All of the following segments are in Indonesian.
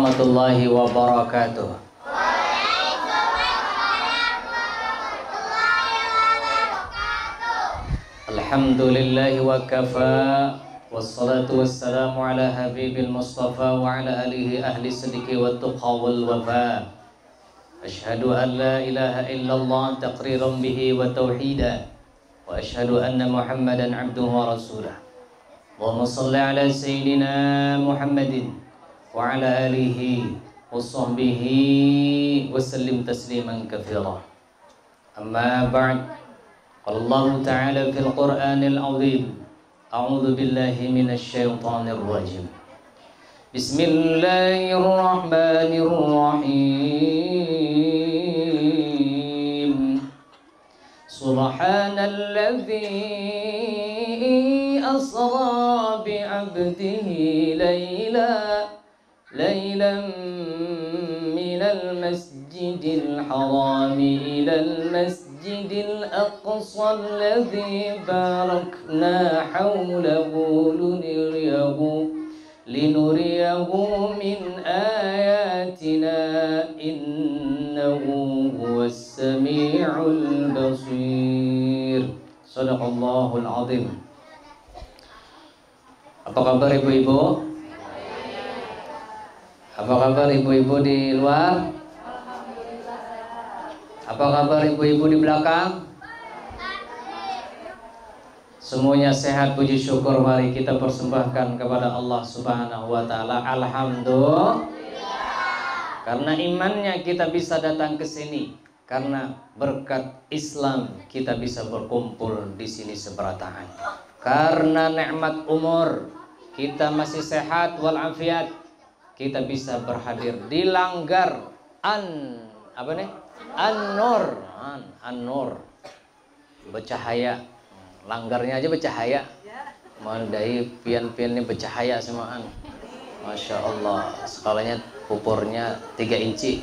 warahmatullahi wabarakatuh. Alhamdulillahi wa kafa, wassalatu wassalamu ala habibil mustafa wa ala alihi ahli sidqi wa tuqa wal wafa. Ashhadu an la ilaha illallah taqriran bihi wa tauhida, wa ashhadu anna muhammadan abduhu wa rasulah. Allahumma salli ala sayyidina Muhammadin wa ala alihi wa sahbihi wa sallim tasliman katsira. Amma ba'd. Qala Allah Ta'ala fil Qur'anil 'azim. A'udzu billahi minasy syaithanir rajim. Bismillahirrahmanirrahim. Subhanalladzi أسرى بعبده ليلا من المسجد الحرام إلى المسجد الأقصى الذي باركنا حوله لنريه من آياتنا إنه هو السميع البصير. صدق الله العظيم. Apa kabar ibu-ibu? Apa kabar ibu-ibu di luar? Apa kabar ibu-ibu di belakang? Semuanya sehat, puji syukur. Mari kita persembahkan kepada Allah Subhanahu wa Ta'ala. Alhamdulillah. Karena imannya kita bisa datang ke sini. Karena berkat Islam kita bisa berkumpul di sini seberataan. Karena nikmat umur kita masih sehat walafiat, kita bisa berhadir di langgar An-Nur bercahaya. Langgarnya aja bercahaya. Mandai pian-pian ini bercahaya semuaan. Masya Allah. Skalanya pupornya 3 inci.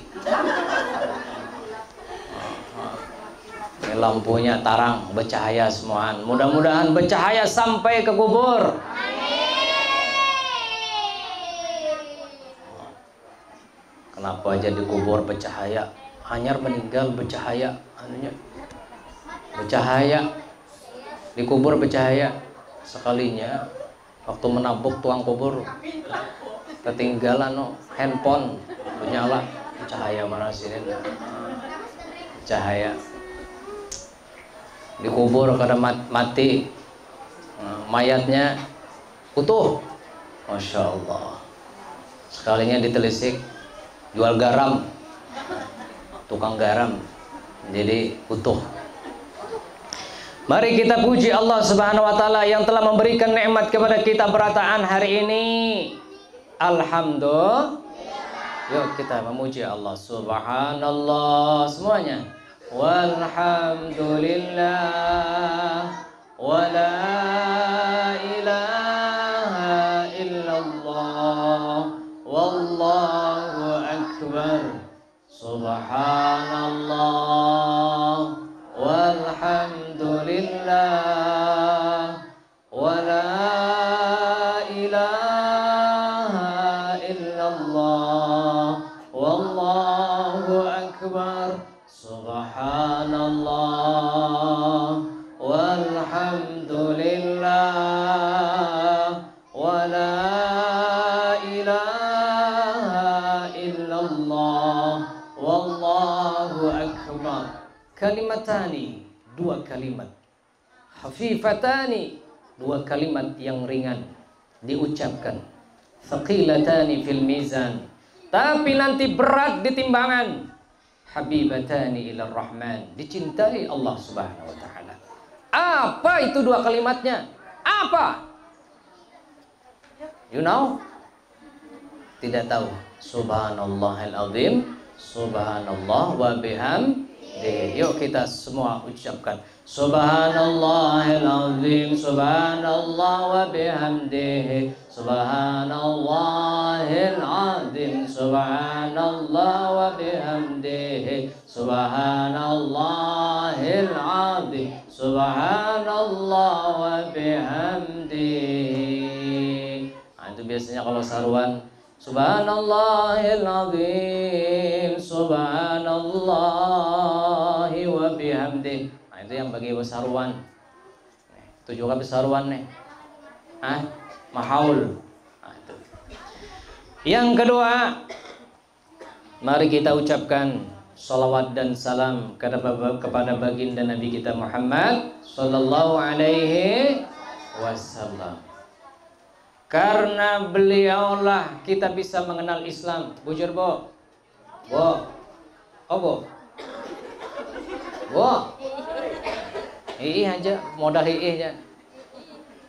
Ini lampunya tarang, bercahaya semuaan. Mudah-mudahan bercahaya sampai ke kubur. Kenapa aja dikubur bercahaya? Hanyar meninggal bercahaya, bercahaya, dikubur bercahaya. Sekalinya waktu menabuk tuang kubur ketinggalan handphone menyala, cahaya mana sini? Cahaya. Dikubur kada mati, mayatnya utuh. Masya Allah. Sekalinya ditelisik, jual garam, tukang garam, jadi utuh. Mari kita puji Allah Subhanahu wa Ta'ala yang telah memberikan nikmat kepada kita berataan hari ini. Alhamdulillah. Yuk kita memuji Allah. Subhanallah semuanya. Walhamdulillah wa la ilaha illallah wallahu akbar. Subhanallah walhamdulillah wa la ilaha illallah wallahu akbar. Subhanallah walhamdulillah wa la ilaha illallah wallahu akbar. Kalimatani, 2 kalimat. Hafifatani, 2 kalimat yang ringan diucapkan. Thaqilatani fil mizan, tapi nanti berat di timbangan. Habibatani ilar rahman, dicintai Allah Subhanahu wa Ta'ala. Apa itu 2 kalimatnya? Apa? You know? Tidak tahu. Subhanallahil azim, subhanallah wa bihamdihi. Yuk kita semua ucapkan Subhanallahil azim, subhanallah wa bihamdihi. Subhanallahil azim, subhanallah wa bihamdihi. Subhanallahil azim, subhanallah wa bihamdihi. Nah, itu biasanya kalau saruan Subhanallahil azim, subhanallahi wa bihamdih. Nah, itu yang bagi besaruan. Itu juga besaruan nih. Mahaul. Nah, itu. Yang kedua, mari kita ucapkan salawat dan salam kepada baginda Nabi kita Muhammad sallallahu alaihi wasallam. Karena beliaulah kita bisa mengenal Islam. Bujur, Bo. Bo. Oh, Bo. Bo. Aja, modal aja.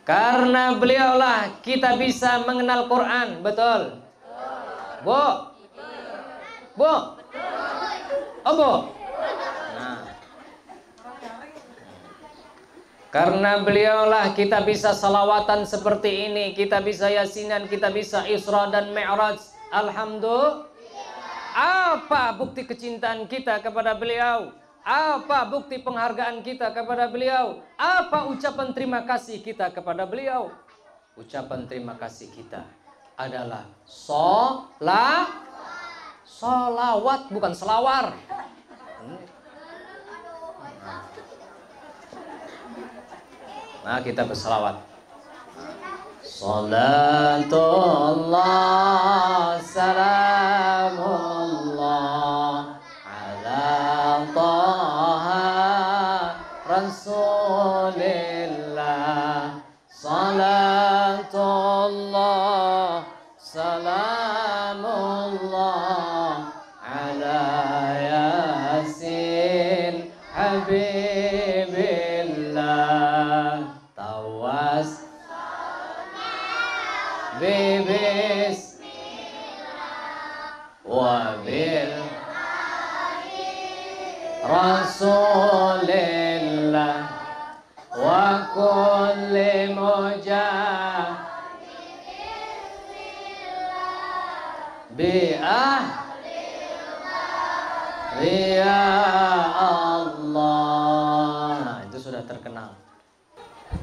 Karena beliaulah kita bisa mengenal Quran. Betul? Bo. Bo. Oh, Bo. Karena beliaulah kita bisa salawatan seperti ini, kita bisa yasinan, kita bisa Isra dan Mi'raj. Alhamdulillah. Apa bukti kecintaan kita kepada beliau? Apa bukti penghargaan kita kepada beliau? Apa ucapan terima kasih kita kepada beliau? Ucapan terima kasih kita adalah solawat, bukan selawar. Nah, kita berselawat. Salatullah salamullah ala taha rasulillah. Salatullah salamullah ala yasin habibillah. Tawas bibis wabil rasulillah wa kulli bi'ah ya Allah. Nah, itu sudah terkenal.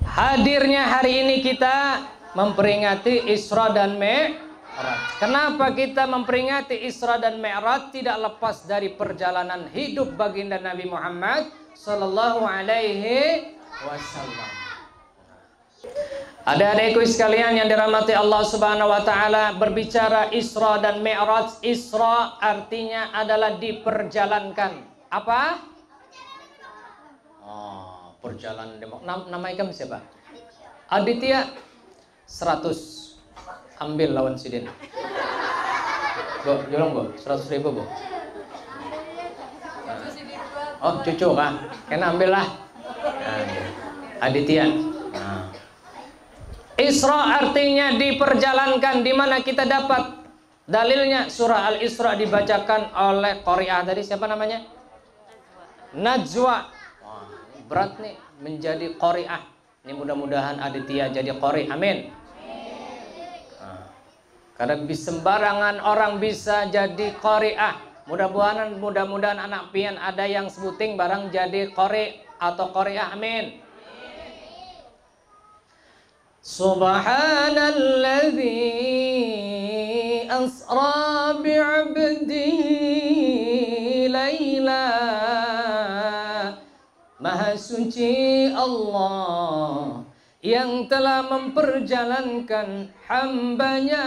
Hadirnya hari ini kita memperingati Isra dan Mi'raj. Kenapa kita memperingati Isra dan Mi'raj? Tidak lepas dari perjalanan hidup baginda Nabi Muhammad sallallahu alaihi wasallam. Adik-adikku sekalian yang dirahmati Allah Subhanahu wa taala, berbicara Isra dan Mi'raj. Isra artinya adalah diperjalankan. Apa? Perjalanan nama ikam siapa? Aditya 100. Ambil lawan Sidin. Bo, jolong Bo, 100.000 Bo. Oh, cucu kah? Kena ambil lah. Aditya. Isra artinya diperjalankan. Di mana kita dapat dalilnya? Surah Al-Isra dibacakan oleh qari'ah tadi, siapa namanya? Najwa. Berat nih menjadi qari'ah. Ini mudah-mudahan Aditya jadi qari'. Amin. Karena sembarangan orang bisa jadi qari'ah. Mudah-mudahan anak pian ada yang sebuting barang jadi qari' atau qari'ah. Amin. Subhanalladzi asra bi'abdihi layla. Maha suci Allah yang telah memperjalankan hambanya.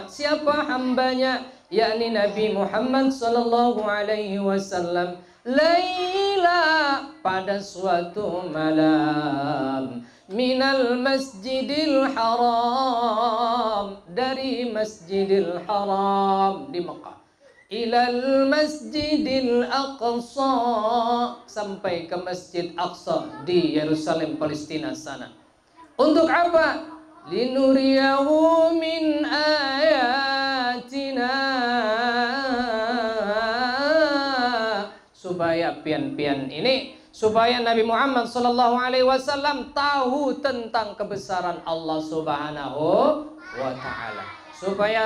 Siapa hambanya? Yakni Nabi Muhammad sallallahu alaihi wasallam. Laila, pada suatu malam, minal masjidil haram, dari masjidil haram di Mekah, ilal masjidil aqsa, sampai ke Masjid Aqsa di Yerusalem, Palestina sana. Untuk apa? Linuriyahu min ayatina, supaya pian-pian ini, supaya Nabi Muhammad sallallahu alaihi wasallam tahu tentang kebesaran Allah Subhanahu wa taala.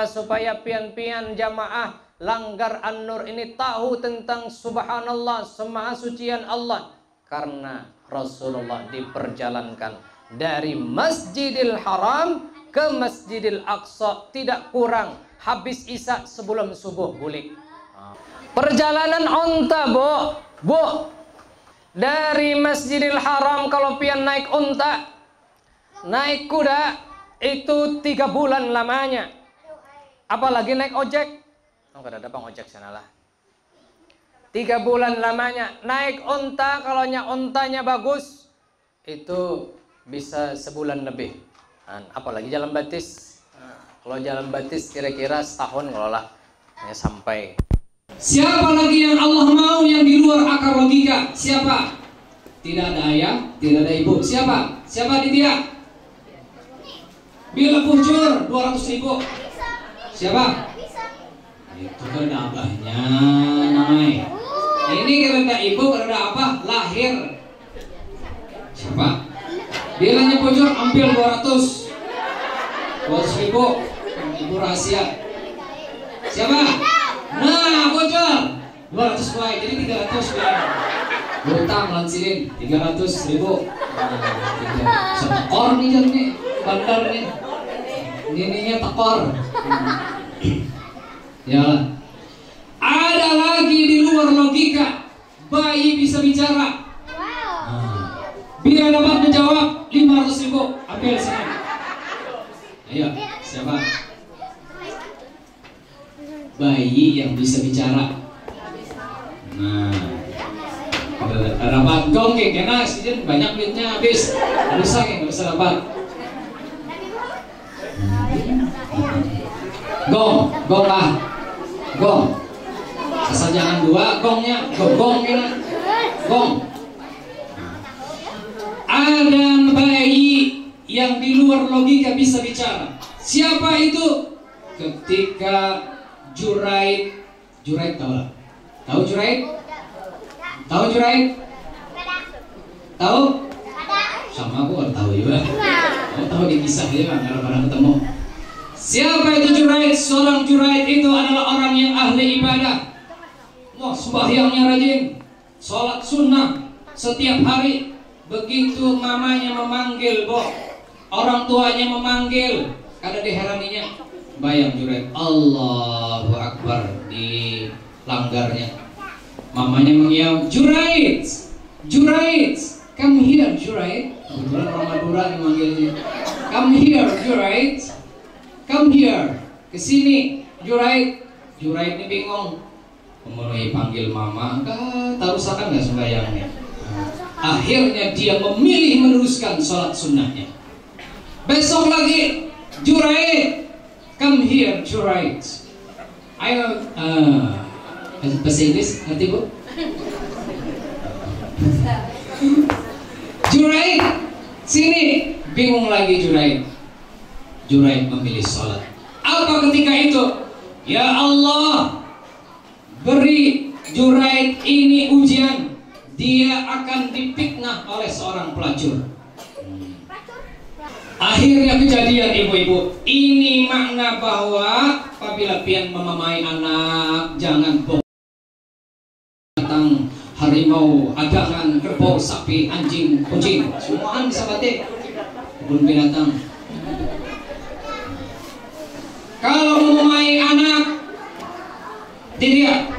Supaya pian-pian jamaah Langgar An-Nur ini tahu tentang subhanallah, semaha sucian Allah. Karena Rasulullah diperjalankan dari Masjidil Haram ke Masjidil Aqsa tidak kurang habis isya sebelum subuh bulik. Perjalanan onta, Bu, dari Masjidil Haram kalau pian naik onta, naik kuda itu 3 bulan lamanya. Apalagi naik ojek, nggak ada ojek sanalah. 3 bulan lamanya. Naik onta, kalau ontanya bagus itu bisa sebulan lebih. Apalagi jalan batis. Kalau jalan batis kira-kira setahun kalau lah sampai. Siapa lagi yang Allah mau yang di luar akal logika? Siapa? Tidak ada ayah, tidak ada ibu. Siapa? Siapa Ditya? Bila bujur 200.000. Siapa? Itu kan abahnya namanya. Ini kereta ibu, kereta apa? Lahir. Siapa? Bilanya bujur ambil 200.000. Ibu rahasia. Siapa? Nah, bocor 200 kuai, jadi 300 bilang. Hutang lansirin 300.000. Setekor nih jam nih, bandar nih. Ininya tekor. Ya. Ada lagi di luar logika. Bayi bisa bicara. Bila dapat menjawab 500.000, ambil sini. Ayo, siapa? Bayi yang bisa bicara. Nah, dapat gong kena sih banyak duitnya habis. Rusak yang nggak bisa dapat. Gong lah, gong. Asal jangan 2 gongnya, gong kena, gong. Ada bayi yang di luar logika bisa bicara. Siapa itu? Ketika Juraid tahu lah. Tahu Juraid? Tahu Juraid? Tahu? Sama aku nggak tahu juga. Kamu tahu di kisah ya kan kadang-kadang ketemu. Siapa itu Juraid? Seorang Juraid itu adalah orang yang ahli ibadah. Wah, sembahyangnya rajin, sholat sunnah setiap hari. Begitu mamanya memanggil, orang tuanya memanggil, kada diheraninya. Bayang Juraid, Allahu Akbar, dilanggarnya. Mamanya mengiau, Juraid, come here Juraid. Kebetulan orang Madura yang manggilnya. Come here Juraid, come here, kesini Juraid. Juraid ini bingung, memenuhi panggil mama, tarusakan nggak sembahyangnya. Akhirnya dia memilih meneruskan sholat sunnahnya. Besok lagi, Juraid, come here, Juraid. Ayo, bahasa Inggris, ngerti Bu? Juraid, sini. Bingung lagi Juraid. Juraid memilih sholat. Apa ketika itu? Ya Allah, beri Juraid ini ujian. Dia akan dipitnah oleh seorang pelacur. Akhirnya kejadian ibu-ibu. Ini makna bahwa apabila pian memamai anak, jangan datang harimau, adangan, kerbau, sapi, anjing, kucing, semuaan bisa batik. Kebun binatang. Kalau memamai anak, tidak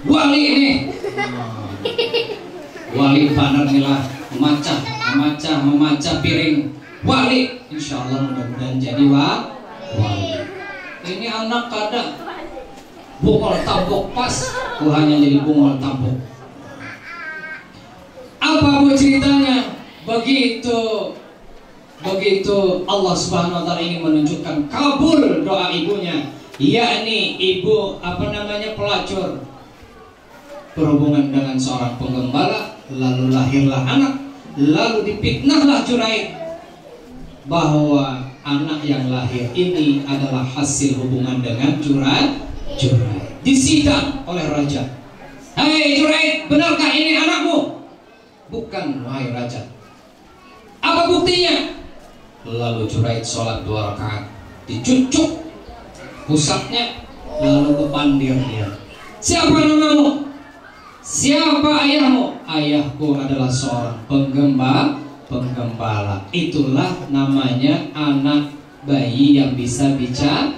wali ini. Wali panar nilah memacah piring. Wali, insya Allah mudah-mudahan jadi wali. Ini anak kada bungol tampuk pas, Tuhannya jadi bungol tampuk. Apa bu ceritanya? Begitu Allah Subhanahu Wa Taala ingin menunjukkan kabul doa ibunya, yakni ibu pelacur berhubungan dengan seorang penggembala, lalu lahirlah anak, lalu dipitnahlah Juraid bahwa anak yang lahir ini adalah hasil hubungan dengan Juraid. Disidang oleh raja. Hei Juraid, benarkah ini anakmu? Bukan, wahai raja. Apa buktinya? Lalu Juraid sholat 2 rakaat, dicucuk pusatnya, lalu kepandir dia. Siapa namamu? Siapa ayahmu? Ayahku adalah seorang penggembala. Itulah namanya anak bayi yang bisa bicara.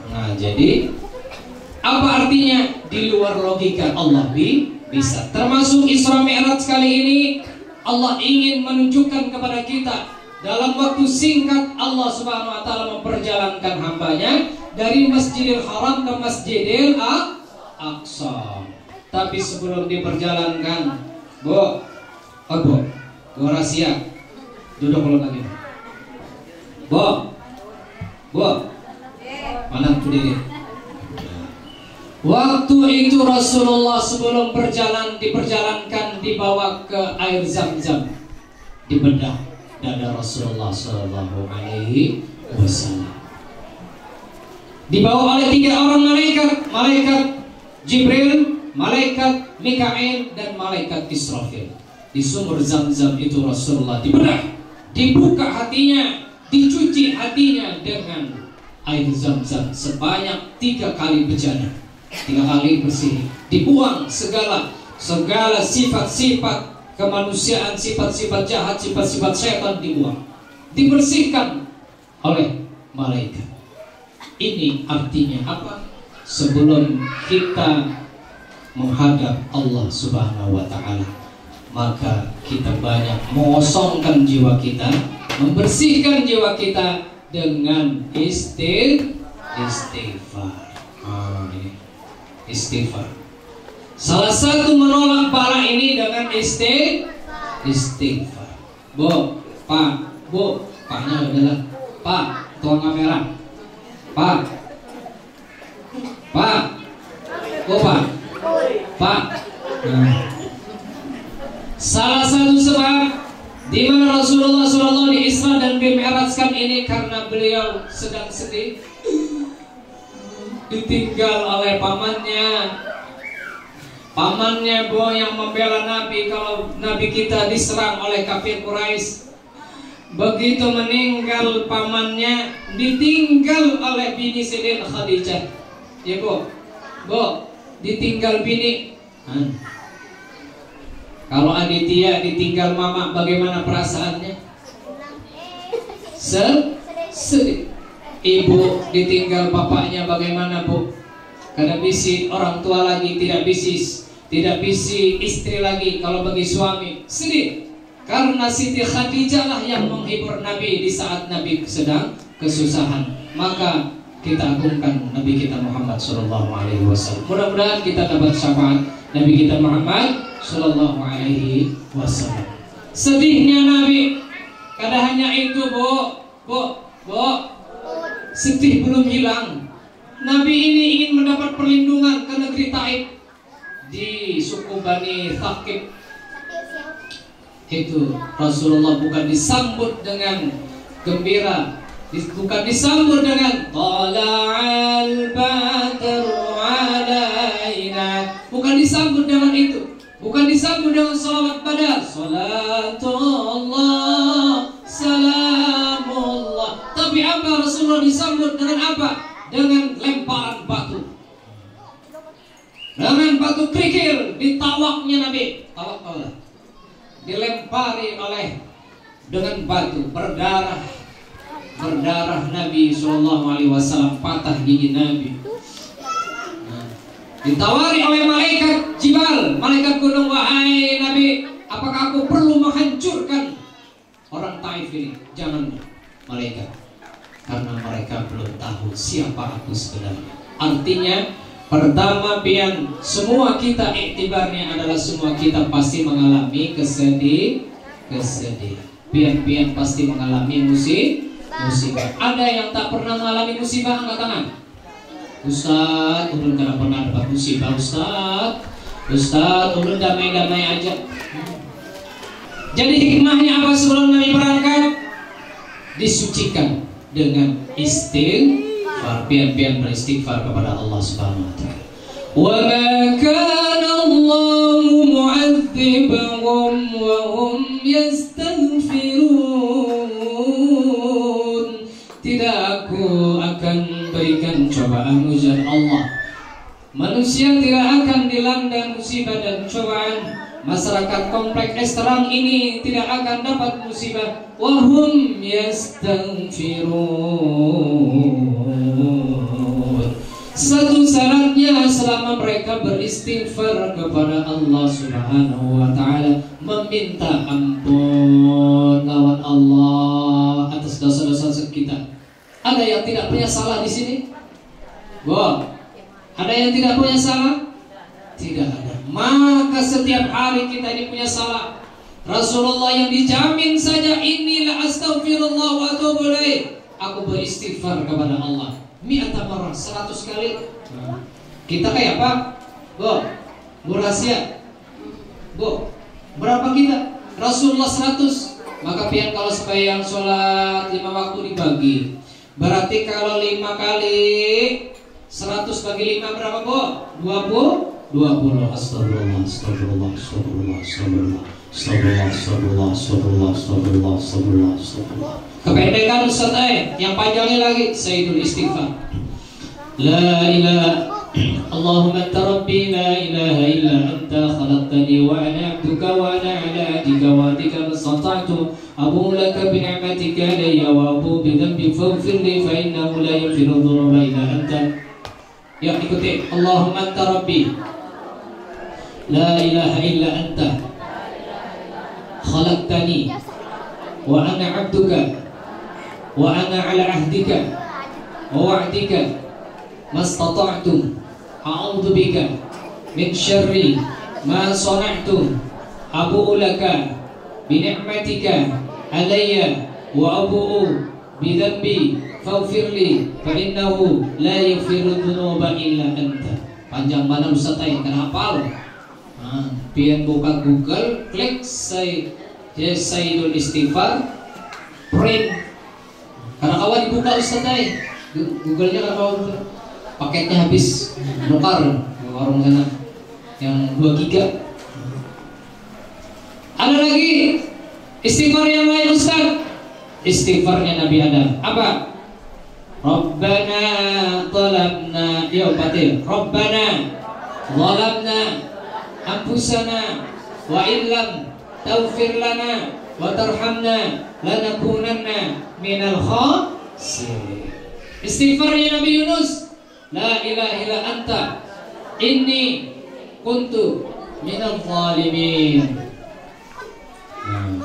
Nah, jadi apa artinya? Di luar logika Allah bisa. Termasuk Isra Mi'raj kali ini, Allah ingin menunjukkan kepada kita dalam waktu singkat Allah Subhanahu wa taala memperjalankan hambanya dari Masjidil Haram ke Masjidil Aqsa. Tapi sebelum diperjalankan, Bu, rahasia. Duduk dulu lagi. Bu. Mana tuh diri? Waktu itu Rasulullah sebelum diperjalankan dibawa ke air Zam-Zam, dibedah dada Rasulullah Shallallahu Alaihi Wasallam. Dibawa oleh 3 orang malaikat Jibril, malaikat Mikail, dan malaikat Israfil. Di sumur Zam-Zam itu Rasulullah dibedah, dibuka hatinya, dicuci hatinya dengan air Zam-Zam sebanyak 3 kali bejana, 3 kali bersih, dibuang segala sifat-sifat kemanusiaan, sifat-sifat jahat, sifat-sifat setan dibuang, dibersihkan oleh malaikat. Ini artinya apa? Sebelum kita menghadap Allah Subhanahu wa taala, maka kita banyak mengosongkan jiwa kita, membersihkan jiwa kita dengan istighfar. Istighfar. Salah satu menolak bala ini dengan istighfar. Bu, Paknya adalah Pak, tuang kamera. Pak. Salah satu sebab di mana Rasulullah SAW di Isra dan Mi'rajkan ini karena beliau sedang sedih, ditinggal oleh pamannya Bu yang membela Nabi kalau Nabi kita diserang oleh kafir Quraisy. Begitu meninggal pamannya, ditinggal oleh bini Sayyidah Khadijah. Ya Bu, ditinggal bini. Kalau Aditya ditinggal mama, bagaimana perasaannya? Sedih. Ibu ditinggal bapaknya, bagaimana Bu? Kada bisi orang tua lagi, tidak bisi istri lagi. Kalau bagi suami sedih, karena Siti Khadijah lah yang menghibur Nabi di saat Nabi sedang kesusahan. Maka kita agungkan Nabi kita Muhammad Sallallahu Alaihi Wasallam. Mudah-mudahan kita dapat syafaat Nabi kita Muhammad Sallallahu Alaihi Wasallam. Sedihnya Nabi, kada hanya itu Bu, sedih belum hilang. Nabi ini ingin mendapat perlindungan ke negeri Taif, di suku Bani Thaqif. Itu Rasulullah bukan disambut dengan gembira, bukan disambut dengan tala'al badru alaina, bukan disambut dengan itu, bukan disambut dengan salawat badar, salatullah salamullah. Tapi apa Rasulullah disambut dengan apa? Dengan lemparan batu, dengan batu kerikil di tawaknya Nabi. Tawak Allah dilempari dengan batu, berdarah Nabi Sallallahu Alaihi Wasallam, patah gigi Nabi. Ditawari oleh malaikat Jibal, malaikat gunung, wahai Nabi, apakah aku perlu menghancurkan orang Taif ini? Jangan malaikat, karena mereka belum tahu siapa aku sebenarnya. Artinya pertama pian, semua kita iktibarnya adalah semua kita pasti mengalami kesedihan. Pian pasti mengalami musibah. Ada yang tak pernah mengalami musibah, angkat tangan. Ustaz, ulun kada pernah dapat musibah Ustaz, ulun damai-damai aja. Jadi hikmahnya apa sebelum Nabi berangkat? Disucikan dengan istighfar, pian beristighfar kepada Allah Subhanahu wa taala. Wa ma kana Allahu mu'adzibahum wa hum yastaghfirun. Tidak aku akan berikan cobaan ujian Allah. Manusia tidak akan dilanda musibah dan cobaan masyarakat komplek es terang ini tidak akan dapat musibah. Wahum yastaghfirun. Satu syaratnya selama mereka beristighfar kepada Allah Subhanahu wa taala, meminta ampun lawan Allah atas dosa-dosa kita. Ada yang tidak punya salah di sini? Ada yang tidak punya salah? Tidak ada. Maka setiap hari kita ini punya salah. Rasulullah yang dijamin saja, inilah astaghfirullah wa atubu ilaih. Aku beristighfar kepada Allah 100 marrah, 100 kali. Kita kayak apa? Bu rahasia. Berapa kita? Rasulullah 100. Maka pian kalau supaya yang sholat 5 waktu dibagi, berarti kalau 5 kali 100 bagi 5 berapa, Bu? 20. Astagfirullah, astagfirullah, astagfirullah, astagfirullah, astagfirullah, astagfirullah, astagfirullah, astagfirullah, astagfirullah. Kependekan Ustaz, yang panjangnya lagi Sayyidul Istighfar. La ilaha Allahumma anta rabbi la ilaha illa anta khalaqtani wa ana abduka wa ana ala ahdika wa ahdika mastata'tu abu laka bi ni'matika alayya wa abu bi dhanbi faghfir li fa innahu la yaghfiru dhunuba illa anta. Ya, ikuti. Allahumma anta rabbi la ilaha illa anta khalaqtani wa ana abduka wa ana ala ahdika wa wa'dika mastata'tu a'udzu bika min syarri ma sana'tu abu'u laka bi ni'matika alayya wa abu'u bi dhanbi faghfir li fa innahu la yaghfiru dzunuba illa anta. Panjang mana Ustaz, kenapa lo? Pian buka Google, klik Sayyidul Istighfar, print. Karena kawan dibuka Ustaz, Google-nya kan kawan paketnya habis, nukar warung sana yang 2 giga. Ada lagi istighfar yang lain Ustaz, istighfarnya Nabi Adam. Apa? Rabbana zalamna, ya batil. Rabbana zalamna anfusana wa illam taghfir lana wa tarhamna lanakunanna minal khasirin. Istighfarnya Nabi Yunus, la ilaha illa anta inni kuntu minal zalimin.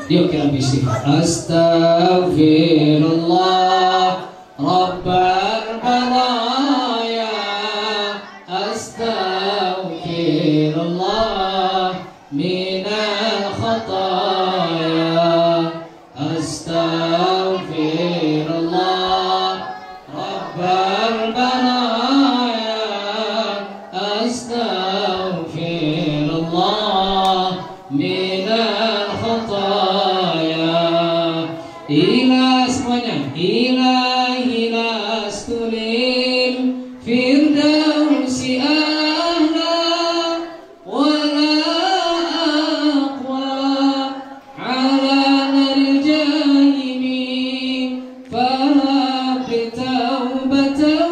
Yuk kita istighfar. Astaghfirullah Rabbal baraya, astaghfirullah minal khataya, astaghfirullah Rabbal baraya, astaghfirullah minal khataya. Ila semuanya, ilahi lastulil firdausi ahla wala aqwa ala nal jahimi fahabli taubatan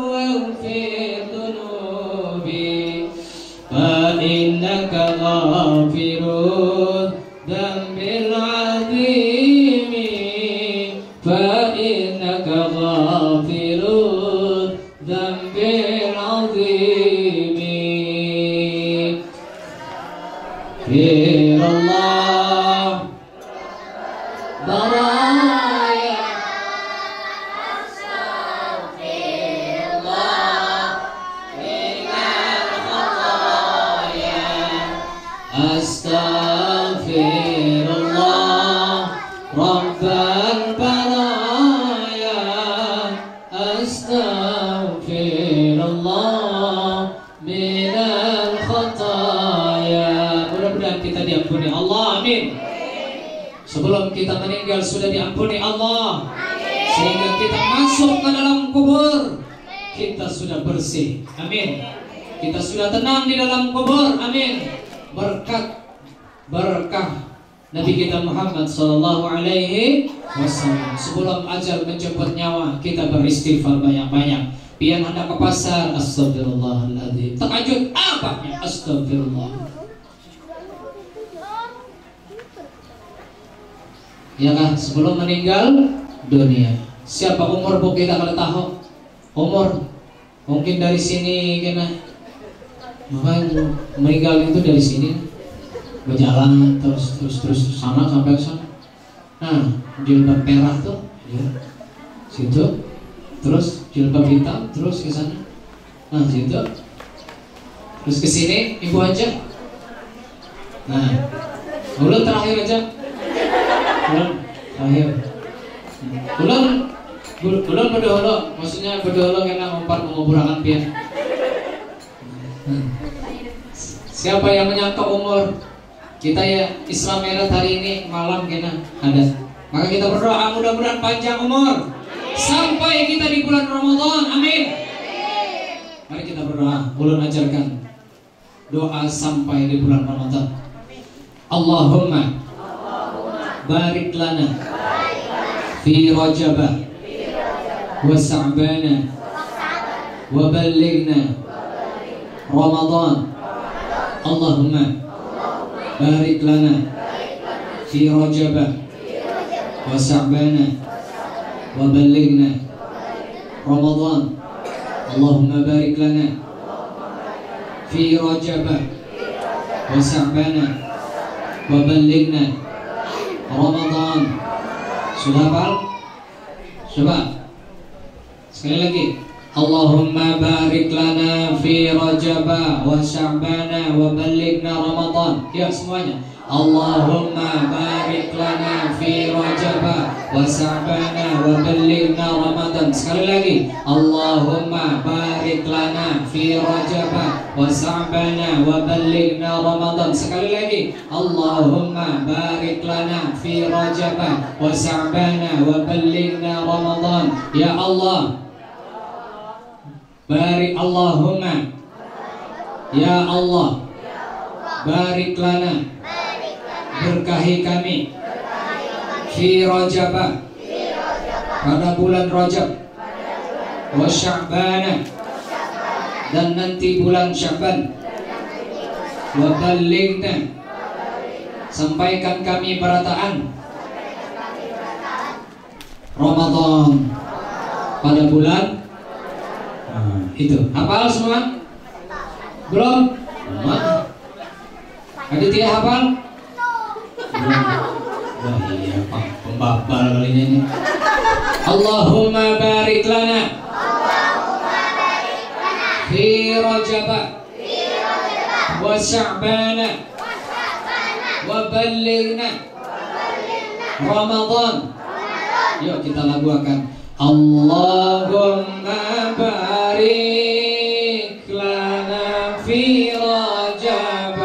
waghfir dunubi fa innaka ghafirun dambil azimi fa innaka ghafirun dambil azimi. Firallah baraya, astaghfirullah Rabbal baraya, astaghfirullah minal khataya. Mudah-mudahan kita diampuni Allah, amin. Sebelum kita meninggal sudah diampuni Allah, sehingga kita masuk ke dalam kubur kita sudah bersih, amin. Kita sudah tenang di dalam kubur, amin. Berkah Nabi kita Muhammad sallallahu alaihi wasallam. Sebelum ajal menjemput nyawa, kita beristighfar banyak-banyak. Pian hendak ke pasar, astagfirullahaladzim. Terkejut, apa? Astagfirullah. ya kan, sebelum meninggal dunia. Siapa umur bu kita kalau tahu umur mungkin dari sini kena meninggal itu dari sini berjalan terus sana sampai ke sana. Nah, jilbab merah tuh ya, situ, terus jilbab hitam terus ke sana. Nah, situ, terus ke sini ibu aja. Nah, ulun terakhir aja. Ulun terakhir. Ulun berdahulu, maksudnya berdahulu kena umpat menguburakan pian. Siapa yang menyangka umur kita ya Islam Merit hari ini malam kena ada. Maka kita berdoa mudah-mudahan panjang umur sampai kita di bulan Ramadan. Amin. Mari kita berdoa. Ulun ajarkan doa sampai di bulan Ramadan. Allahumma barik lana fi Rajab wa Sha'ban wa ballighna Ramadan. Allahumma barik lana fi Rajab wa Sha'ban wa ballighna Ramadan. Allahumma barik lana fi Rajab wa Sha'ban wa ballighna Ramadan. Sudah hafal? Coba sekali lagi. Allahumma barik lana fi Rajab wa Sha'ban wa ballighna Ramadan. Ya semuanya. Allahumma barik lana fi Rajab wa Sha'ban wa ballighna Ramadan. Sekali lagi. Allahumma barik lana fi Rajab wa Sha'ban wa ballighna Ramadan. Sekali lagi. Allahumma barik lana fi Rajab wa Sha'ban wa ballighna Ramadan. Ya Allah, barik Allahumma, ya Allah, barik lana, berkahi kami fi Rajab, pada bulan Rajab, wa Sya'ban, dan nanti bulan Sya'ban, wa ballighna, sampaikan kami berataan Ramadan pada bulan itu. Hafal semua? Belum? Aditya hafal? Belum. Wah iya Pak, pembabal kali ini. Allahumma barik lana fi Rajab wa Sya'ban wa ballighna Ramadan. Yuk kita lagukan. Allahumma barik lana fi Rajab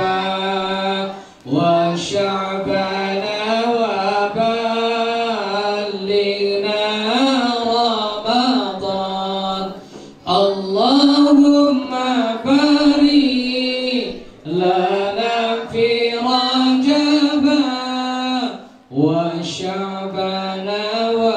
wa Sya'ban wa ballighna Ramadan. Allahumma barik lana fi Rajab wa Sya'ban wa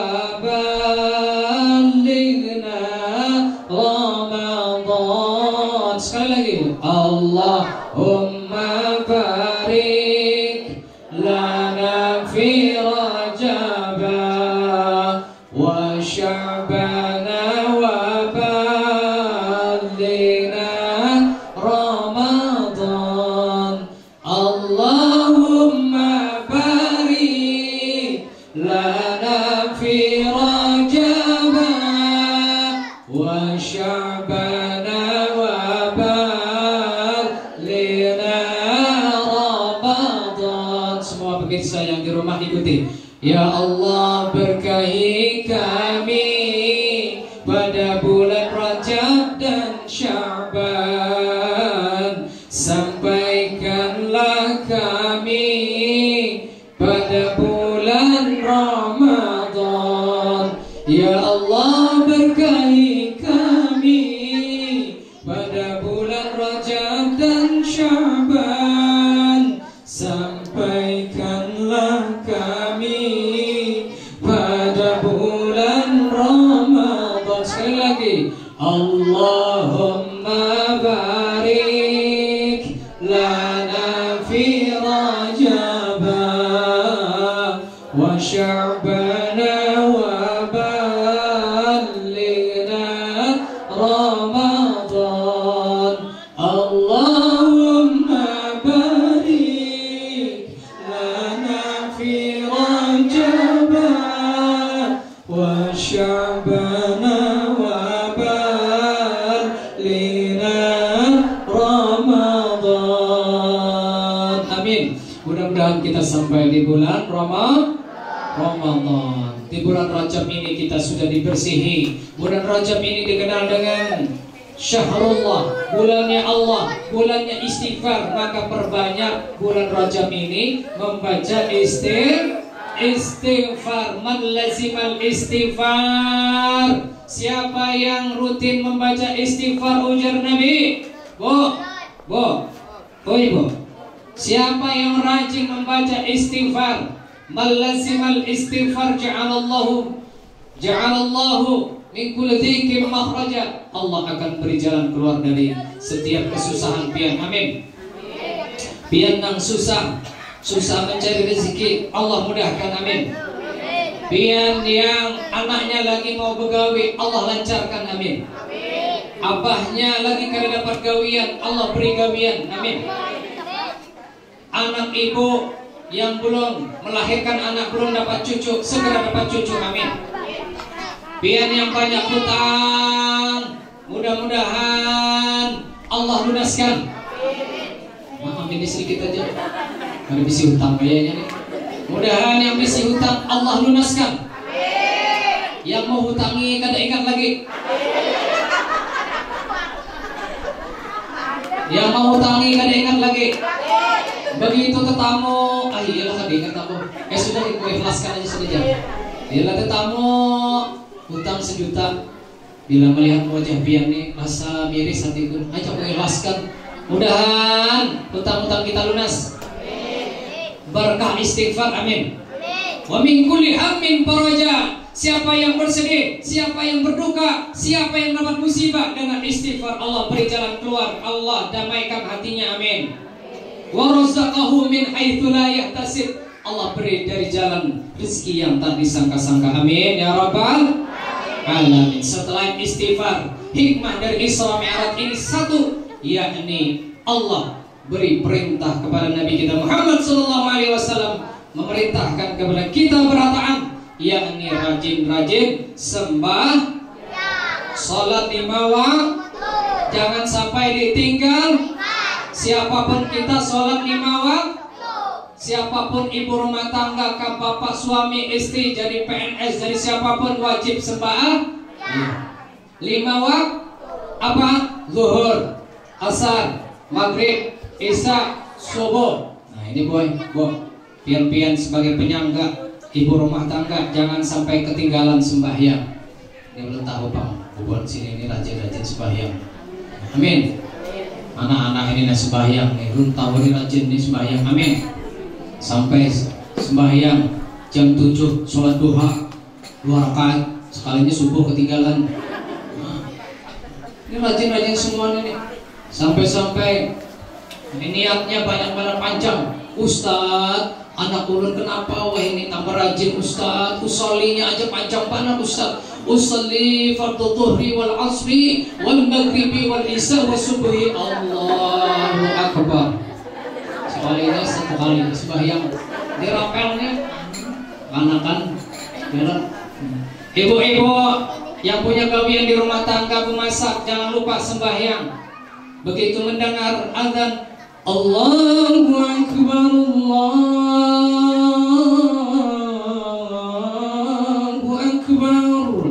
Ramadan. Sekali lagi. Allahumma barik lana fi Rajab wa Sya'ban wa ballighna Ramadan. Allahumma barik lana fi Rajab wa Sya'ban wa ballighna Ramadan. Semua pemirsa yang di rumah ikuti. Ya Allah, berkahi kami pada bulan Rajab dan Sya'ban. Sampaikanlah kami pada bulan Ramadan. Ya Allah, berkahi kami pada bulan Rajab dan Sya'ban. Sampaikanlah kami pada bulan Ramadan. Sekali lagi. Allahumma kita sampai di bulan Ramadan. Di bulan Rajab ini kita sudah dibersihi. Bulan Rajab ini dikenal dengan Syahrullah, bulannya Allah, bulannya istighfar. Maka perbanyak bulan Rajab ini membaca istighfar. Man lazimal istighfar. Siapa yang rutin membaca istighfar, ujar Nabi. Ibu. Siapa yang rajin membaca istighfar, man lazimal istighfar ja'alallahu min kulli dhikin makhraja. Allah akan beri jalan keluar dari setiap kesusahan pian. Amin. Pian nang susah mencari rezeki, Allah mudahkan. Amin. Pian yang anaknya lagi mau begawi, Allah lancarkan. Amin. Abahnya lagi kada dapat gawian, Allah beri gawian. Amin. Anak ibu yang belum melahirkan anak, belum dapat cucu, segera dapat cucu. Amin. Pian yang banyak hutang, mudah-mudahan Allah lunaskan. Maaf ini sedikit aja, ada bisi hutang kayaknya nih. Mudahan yang bisi hutang Allah lunaskan. Yang mau hutangi kada ingat lagi. Yang mau hutangi kada ingat lagi. Begitu tetamu, iyalah kada ingat aku. Sudah aku ikhlaskan aja saja. Iyalah tetamu hutang 1 juta. Bila melihat wajah pian nih rasa miris hatiku, aja aku ikhlaskan. Mudahan hutang-hutang kita lunas. Berkah istighfar. Amin. Wa min kulli hammin faraja. Siapa yang bersedih, siapa yang berduka, siapa yang dapat musibah, dengan istighfar Allah beri jalan keluar, Allah damaikan hatinya. Amin. Wa razaqahu min haitsu la yahtasib. Allah beri dari jalan rezeki yang tak disangka-sangka. Amin ya rabbal alamin. Setelah istighfar, hikmah dari Isra Mi'raj ini satu, yakni Allah beri perintah kepada Nabi kita Muhammad SAW, memerintahkan kepada kita berataan, yakni rajin-rajin sembah, salat 5 waktu, jangan sampai ditinggal. Siapapun kita salat 5 waktu. Siapapun ibu rumah tangga, bapak, suami, istri, jadi PNS, jadi siapapun wajib sembah 5 waktu. Apa? Zuhur, asar, maghrib, isya, subuh. Nah ini pian-pian sebagai penyangga ibu rumah tangga, jangan sampai ketinggalan sembahyang. Ini belum tahu bang, bukan sini ini rajin-rajin sembahyang. Amin. Anak-anak ini nak sembahyang nih, belum tahu ini rajin nih sembahyang. Amin. Sampai sembahyang jam 7 sholat duha 2 rakaat, sekalinya subuh ketinggalan. Ini rajin-rajin semuanya nih. Sampai-sampai ini niatnya banyak-banyak panjang. Ustaz, anak ulun kenapa wah ini tambah rajin Ustaz, usolinya aja panjang banget Ustaz. Usolli fardhu dhuhri wal asri wal maghribi wal isya wa subhi. Allahu akbar. Sekalinya 1 kali sembahyang dirapel nih. Anakan ibu-ibu yang punya gawian di rumah tangga, memasak, jangan lupa sembahyang. Begitu mendengar azan Allahu akbar, Allahu akbar,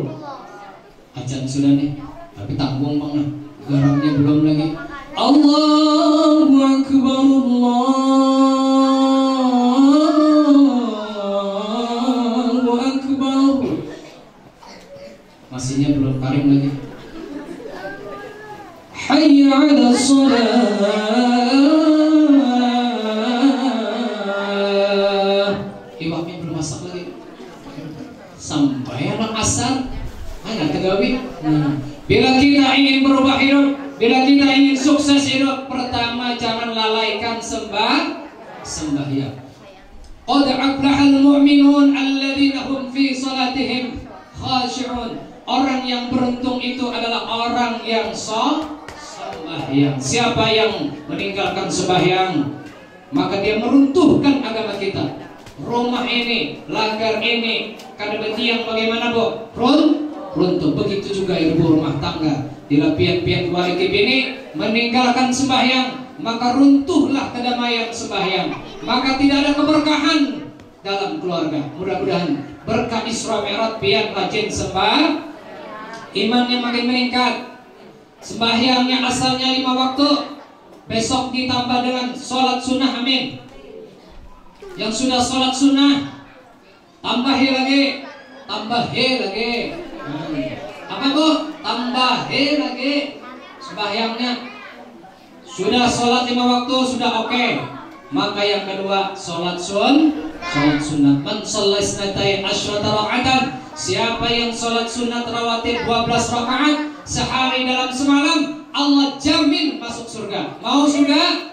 azan sudah nih, tapi tanggung banget, garamnya belum lagi. Allahu akbar, Allahu akbar, masihnya belum karing lagi. Hayya 'ala shalah, iwaknya belum masak lagi. Sampai anak asar, anak tegawi. Bila kita ingin berubah hidup, bila kita ingin sukses hidup, pertama jangan lalaikan sembahyang. Qad aflahal mu'minun alladzina hum fi salatihim khashi'un. Orang yang beruntung itu adalah orang yang sembahyang. Siapa yang meninggalkan sembahyang, maka dia meruntuhkan agama kita. Rumah ini, lagar ini, kada betiang bagaimana bu? Runtuh. Begitu juga ibu rumah tangga. Bila pian-pian keluarga bini meninggalkan sembahyang, maka runtuhlah kedamaian sembahyang, maka tidak ada keberkahan dalam keluarga. Mudah-mudahan berkah Isra Mi'raj biar rajin sembah, imannya makin meningkat. Sembahyangnya asalnya 5 waktu, besok ditambah dengan sholat sunnah, amin. Yang sudah sholat sunnah tambahi lagi. Apa tuh? Tambahi lagi sembahyangnya. Sudah sholat 5 waktu sudah oke. Maka yang kedua sholat sunat. Man shalla isnatai asyrata raka'atan. Siapa yang sholat sunat rawatib 12 rakaat sehari dalam semalam, Allah jamin masuk surga. Mau surga?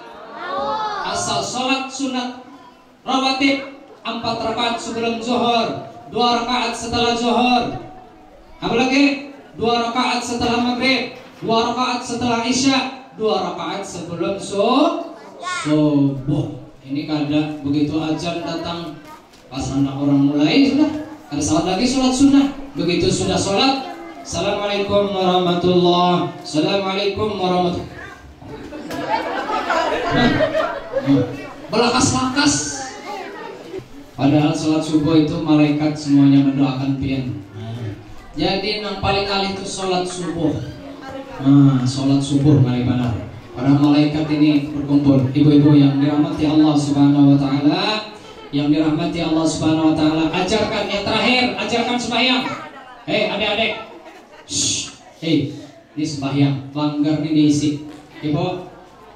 Asal sholat sunat rawatib 4 rakaat sebelum zuhur, 2 rakaat setelah zuhur, apalagi 2 rakaat setelah maghrib, 2 rakaat setelah isya, 2 rakaat sebelum subuh. Ini kada begitu azan datang pas anak orang mulai sudah ada salat lagi, sholat sunnah. Begitu sudah sholat, assalamualaikum warahmatullah, assalamualaikum warahmatullah. Belakas-lakas. Padahal sholat subuh itu malaikat semuanya mendoakan pian. Jadi yang paling kali itu sholat subuh. Sholat subuh mari benar. Para malaikat ini berkumpul. Ibu-ibu yang dirahmati Allah Subhanahu wa taala, yang dirahmati Allah Subhanahu wa taala, ajarkan yang terakhir, ajarkan sembahyang. Hei adik-adik. Ini sembahyang, pelanggar ini diisi. Ibu,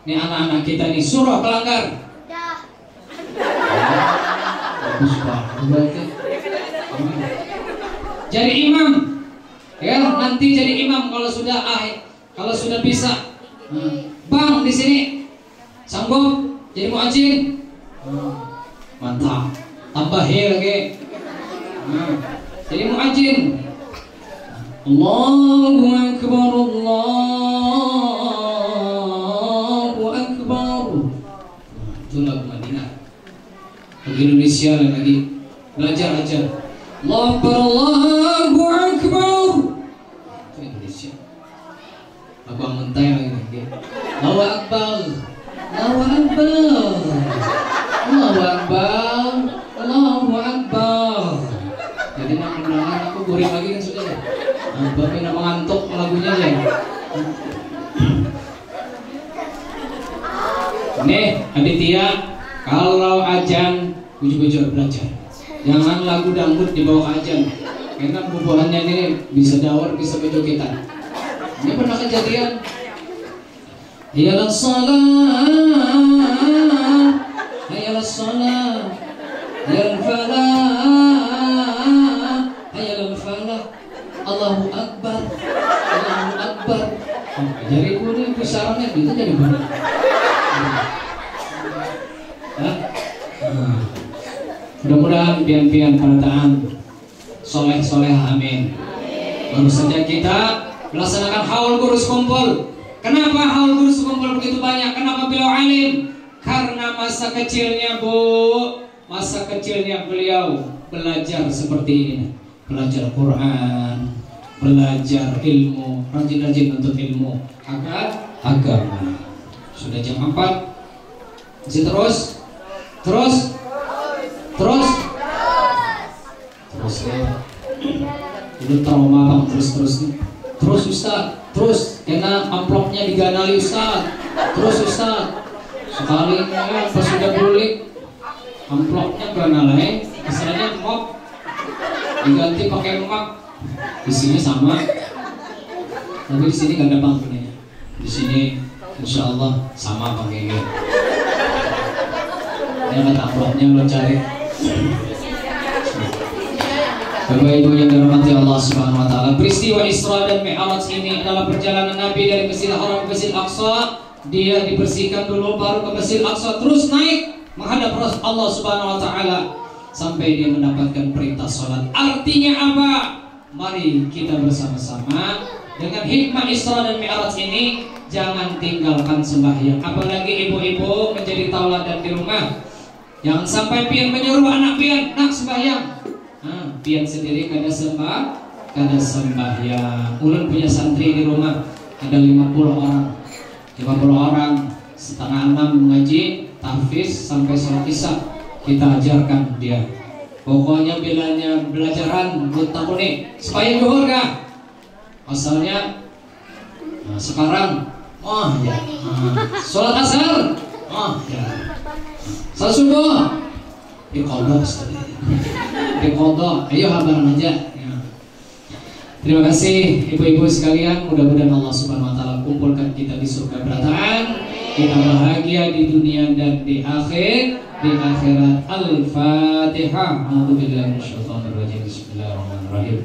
ini anak-anak kita nih suruh pelanggar. Jadi imam, ya nanti jadi imam kalau sudah bisa. Bang di sini sanggup jadi muadzin? Mantap. Tambahin lagi. Jadi muadzin. Allahu akbar, Allahu akbar. Itu lagu Madinah. Lagu Indonesia lagi belajar aja. Allahu akbar. Itu Indonesia. Lagu mentai lagi. Allahu akbar. Allahu akbar. Allahu akbar. Allahu akbar. Jadi nak mendengar aku goreng lagi kan sudah ya. Bapak nak mengantuk lagunya ya. Nih Aditya, kalau ajan bujur-bujur belajar. Jangan lagu dangdut di bawah ajan. Karena bubuhannya ini bisa dawar, bisa bejogetan. Ini pernah kejadian. Hayalah salat, hayalah salat, hayalah falah, hayalah falah. Allahu akbar, Allahu akbar. Jadi ini pusarannya gitu jadi benar. Mudah-mudahan pian-pian perataan soleh-soleh, amin. Baru saja kita melaksanakan haul gurus kumpul. Kenapa haul gurus kumpul begitu banyak? Kenapa beliau alim? Karena masa kecilnya masa kecilnya beliau belajar seperti ini. Belajar Quran, belajar ilmu, rajin-rajin untuk ilmu agama. Sudah jam 4, masih terus ya. Itu trauma bang, terus Ustaz, terus karena amplopnya diganali Ustaz, terus Ustaz. Sekali pas sudah bulik amplopnya ganalai, misalnya mop diganti pakai mop, di sini sama, tapi di sini gak ada bang punya, di sini insya Allah sama pakai gitu. Ini kata amplopnya lo cari. Bapak Ibu yang dirahmati Allah Subhanahu wa taala, peristiwa Isra dan Mi'raj ini adalah perjalanan Nabi dari Masjidil Haram ke Masjidil Aqsa. Dia dibersihkan dulu baru ke Masjidil Aqsa, terus naik menghadap Allah Subhanahu wa taala sampai dia mendapatkan perintah salat. Artinya apa? Mari kita bersama-sama dengan hikmah Isra dan Mi'raj ini jangan tinggalkan sembahyang. Apalagi ibu-ibu menjadi tauladan di rumah. Jangan sampai pian menyuruh anak pian, nak sembahyang. Pian sendiri kada sembahyang. Ulun punya santri di rumah ada 50 orang. setengah 6 mengaji, tahfiz sampai sholat isya kita ajarkan dia. Pokoknya bilanya belajaran mutakuni supaya zuhur kah? Asalnya sekarang ya. Sholat asar ya. Sholat subuh diqadha Ustaz. Diqadha. Ayo habaran aja. Terima kasih ibu-ibu sekalian, mudah-mudahan Allah Subhanahu wa taala kumpulkan kita di surga berataan, kita bahagia di dunia dan di akhirat. Al-Fatihah. A'udzubillahi minasyaitonir rajim. Bismillahirrahmanirrahim.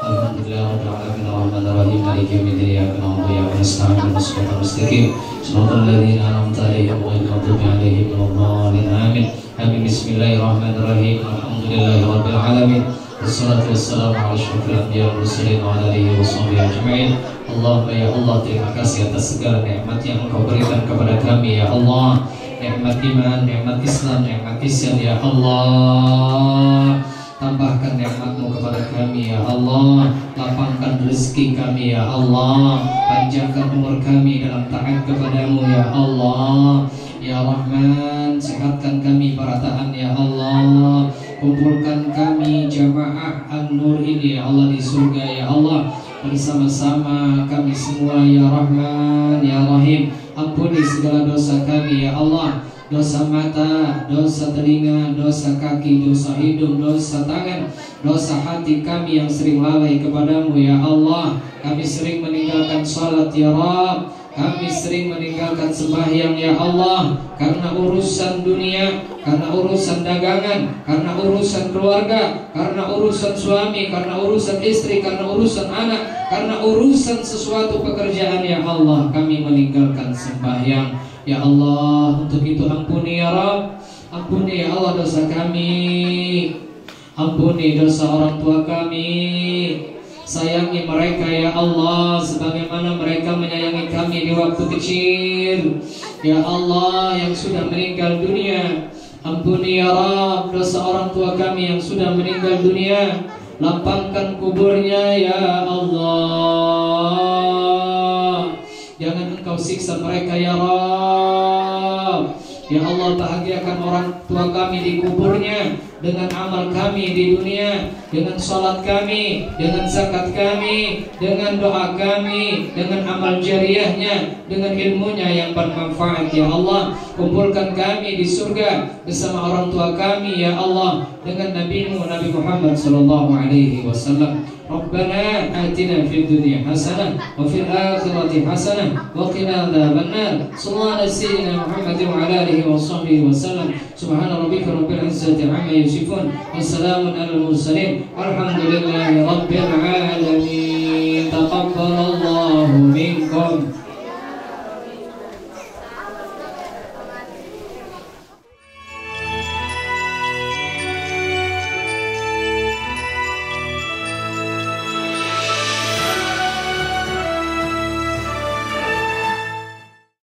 Alhamdulillahirabbil alamin arrahmanir rahim maliki yaumiddin iyyaka na'budu wa iyyaka nasta'in ihdinas siratal mustaqim shiratal ladzina an'amta 'alaihim ghairil maghdubi 'alaihim waladdallin. Amin. Amin. Bismillahirrahmanirrahim. Alhamdulillahirabbil alamin. Wassalatu wassalamu ala asyrofil anbiya wal mursalin wa ala alihi washabbihi ajma'in. Allahumma ya Allah, terima kasih atas segala nikmat yang Engkau berikan kepada kami ya Allah. Nikmat iman, nikmat Islam, nikmat ihsan ya Allah. Tambahkan nikmat-Mu kepada kami ya Allah. Lapangkan rezeki kami ya Allah. Panjangkan umur kami dalam taat kepada-Mu ya Allah. Ya Rahman, sehatkan kami para taat ya Allah. Kumpulkan kami jamaah An-Nur ini ya Allah di surga ya Allah. Bersama-sama kami semua ya Rahman ya Rahim. Ampuni segala dosa kami ya Allah. Dosa mata, dosa telinga, dosa kaki, dosa hidung, dosa tangan, dosa hati kami yang sering lalai kepadamu ya Allah. Kami sering meninggalkan salat ya Rabb. Kami sering meninggalkan sembahyang ya Allah, karena urusan dunia, karena urusan dagangan, karena urusan keluarga, karena urusan suami, karena urusan istri, karena urusan anak, karena urusan sesuatu pekerjaan ya Allah. Kami meninggalkan sembahyang ya Allah. Untuk itu ampuni ya Rabb. Ampuni ya Allah dosa kami. Ampuni dosa orang tua kami. Sayangi mereka ya Allah sebagaimana mereka menyayangi kami di waktu kecil ya Allah yang sudah meninggal dunia. Ampuni ya Rabb dosa orang tua kami yang sudah meninggal dunia. Lapangkan kuburnya ya Allah. Jangan Engkau siksa mereka ya Rabb. Ya Allah, bahagiakan orang tua kami di kuburnya dengan amal kami di dunia, dengan sholat kami, dengan zakat kami, dengan doa kami, dengan amal jariahnya, dengan ilmunya yang bermanfaat ya Allah. Kumpulkan kami di surga bersama orang tua kami ya Allah, dengan Nabi-Mu Nabi Muhammad sallallahu alaihi wasallam. Rabbana atina fid dunya hasanah wa fil akhirati hasanah wa qina adzabannar. Sallallahu alaihi Muhammad wa ala alihi wa sahbihi wasallam. Subhana rabbika rabbil izzati amma yasifun. Wassalamun alal mursalin. Alhamdulillahi rabbil alamin. Taqabbal